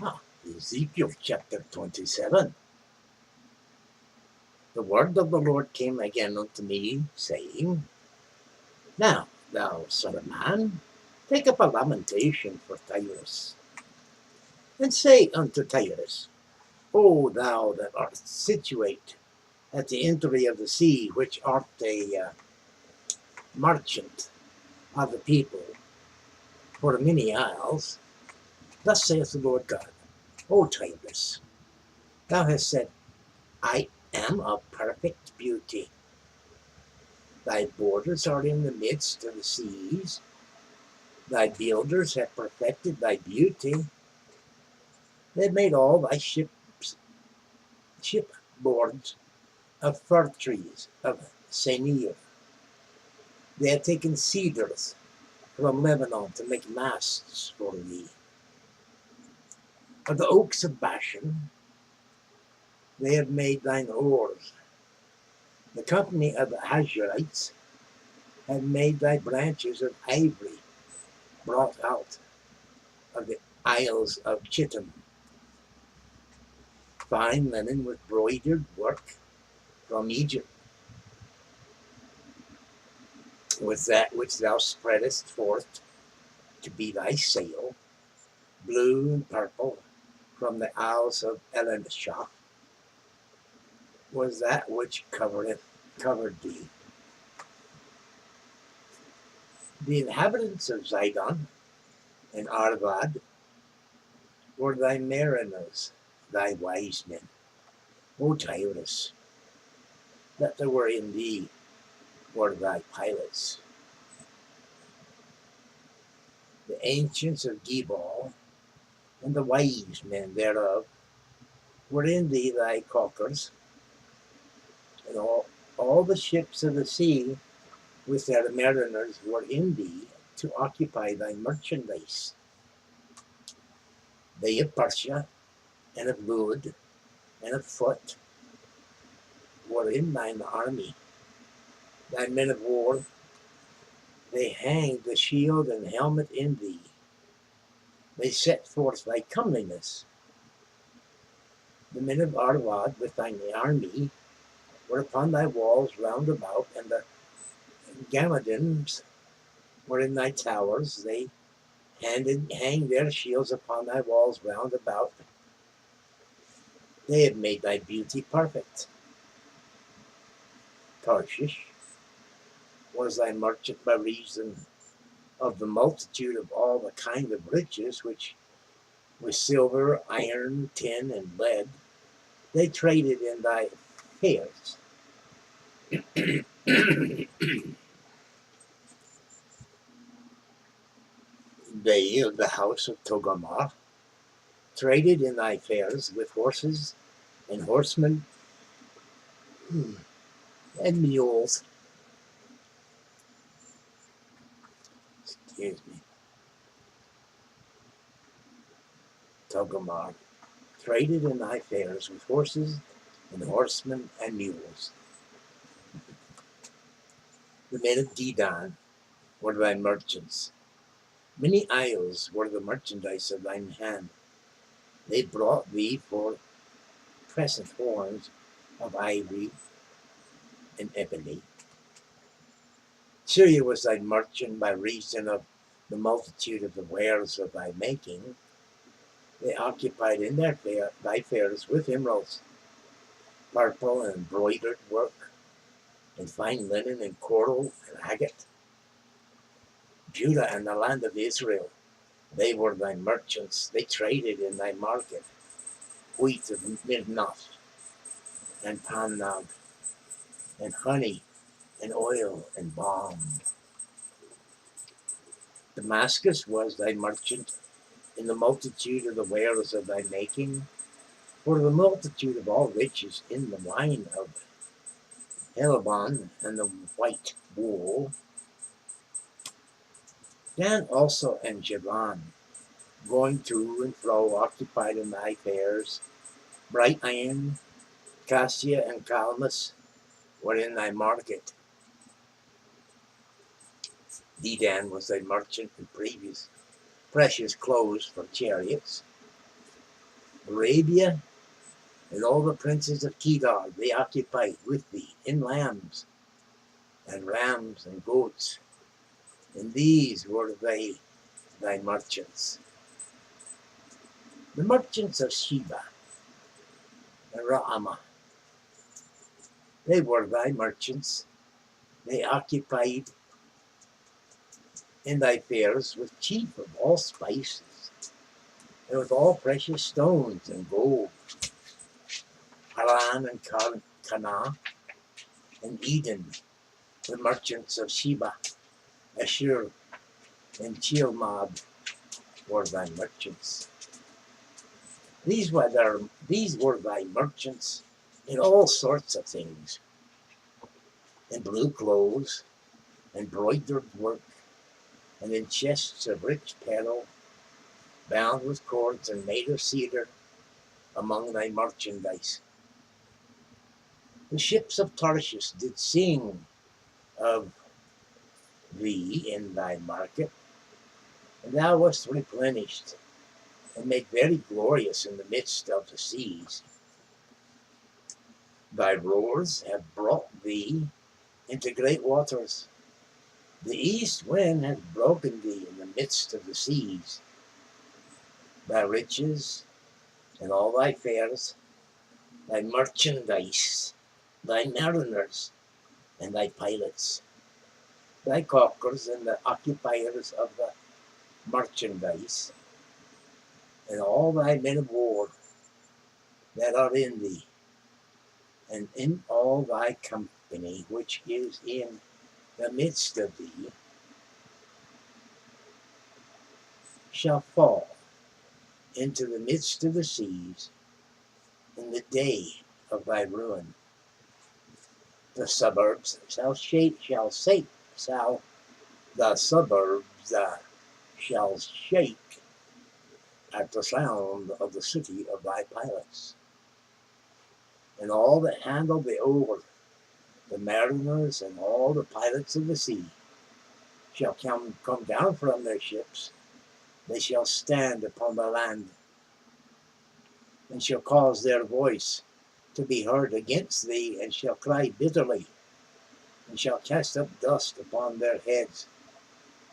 Ezekiel chapter 27. The word of the Lord came again unto me, saying, Now, thou son of man, take up a lamentation for Tyrus, and say unto Tyrus, O thou that art situate at the entry of the sea, which art a merchant of the people for many isles, thus saith the Lord God, O Tyrus, thou hast said, I am of perfect beauty. Thy borders are in the midst of the seas. Thy builders have perfected thy beauty. They have made all thy shipboards of fir trees of Senir. They have taken cedars from Lebanon to make masts for thee. Of the oaks of Bashan they have made thine oars. The company of the Hajarites have made thy branches of ivory, brought out of the isles of Chittim. Fine linen with broidered work from Egypt, was that which thou spreadest forth to be thy sail, blue and purple from the isles of Elishah, was that which covered thee. The inhabitants of Zidon and Arvad were thy mariners, thy wise men, O Tyrus, that there were in thee were thy pilots. The ancients of Gebal and the wise men thereof were in thee thy caulkers, and all the ships of the sea with their mariners were in thee to occupy thy merchandise. They of Persia and of Lud and of Foot were in thine army. Thy men of war, they hanged the shield and helmet in thee. They set forth thy comeliness. The men of Arvad with thine army were upon thy walls round about, and the Gammadims were in thy towers. They hanged their shields upon thy walls round about. They have made thy beauty perfect. Tarshish was thy merchant by reason of the multitude of all the kind of riches which with silver, iron, tin, and lead they traded in thy fairs. They of the house of Togarmah traded in thy fairs with horses and horsemen and mules. Excuse me. Togarmah traded in thy fairs with horses and horsemen and mules. The men of Dedan were thy merchants. Many isles were the merchandise of thine hand. They brought thee for crescent horns of ivory and ebony. Syria was thy merchant by reason of the multitude of the wares of thy making. They occupied in thy fairs with emeralds, purple and embroidered work, and fine linen and coral and agate. Judah and the land of Israel, they were thy merchants. They traded in thy market wheat of Midnath and Pannag, and honey and oil and balm. Damascus was thy merchant in the multitude of the wares of thy making, for the multitude of all riches in the wine of Helbon and the white wool. Dan also and Javan, going to and fro, occupied in thy fairs. Bright iron, cassia, and calmus were in thy market. Dedan was thy merchant in precious clothes for chariots. Arabia and all the princes of Kedar they occupied with thee in lambs and rams and goats, and these were thy merchants. The merchants of Sheba and Raamah, they were thy merchants. They occupied in thy fairs with chief of all spices, and with all precious stones and gold. Haran and Canaan and Eden, the merchants of Sheba, Ashur and Chilmad were thy merchants. These were thy merchants in all sorts of things, in blue clothes, embroidered work, and in chests of rich pearl, bound with cords and made of cedar, among thy merchandise. The ships of Tarshish did sing of thee in thy market, and thou wast replenished, and made very glorious in the midst of the seas. Thy roars have brought thee into great waters. The east wind has broken thee in the midst of the seas. Thy riches and all thy fairs, thy merchandise, thy mariners and thy pilots, thy caulkers and the occupiers of the merchandise, and all thy men of war that are in thee, and in all thy company which is in the midst of thee, shall fall into the midst of the seas in the day of thy ruin. The suburbs shall shake at the sound of the city of thy pilots, and all that handle the oar, the mariners and all the pilots of the sea, shall come down from their ships. They shall stand upon the land, and shall cause their voice to be heard against thee, and shall cry bitterly, and shall cast up dust upon their heads,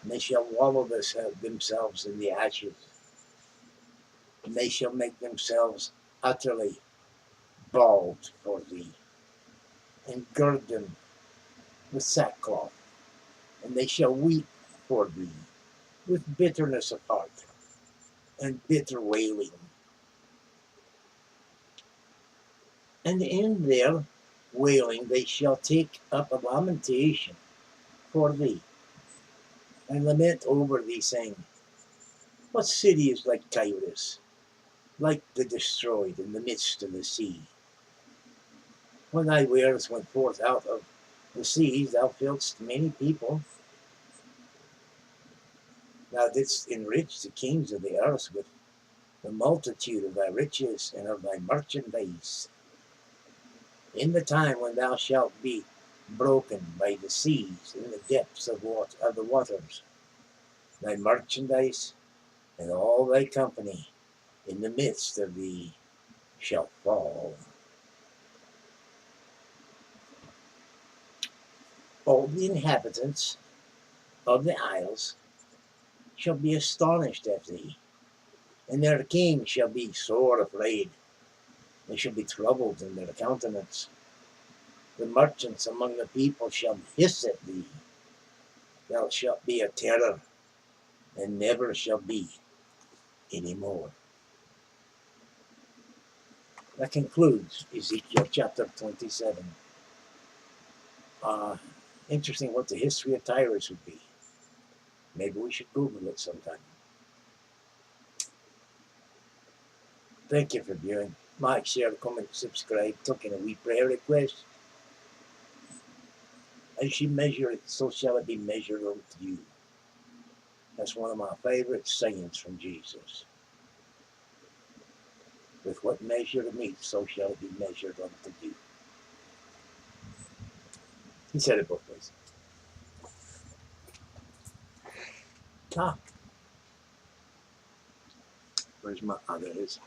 and they shall wallow themselves in the ashes, and they shall make themselves utterly bald for thee, and gird them with sackcloth, and they shall weep for thee with bitterness of heart and bitter wailing. And in their wailing they shall take up a lamentation for thee, and lament over thee, saying, what city is like Tyrus, like the destroyed in the midst of the sea? When thy wares went forth out of the seas, thou filledst many people. Thou didst enrich the kings of the earth with the multitude of thy riches and of thy merchandise. In the time when thou shalt be broken by the seas in the depths of the waters, thy merchandise and all thy company in the midst of thee shall fall. All the inhabitants of the isles shall be astonished at thee, and their king shall be sore afraid. They shall be troubled in their countenance. The merchants among the people shall hiss at thee. Thou shalt be a terror, and never shall be any more. That concludes Ezekiel chapter 27. Interesting what the history of Tyrus would be. Maybe we should Google it sometime. Thank you for viewing. Like, share, comment, subscribe. Took in a wee prayer request. As you measure it, so shall it be measured unto you. That's one of my favorite sayings from Jesus. With what measure it meets, so shall it be measured unto you. He said it both ways. Talk. Where's my others?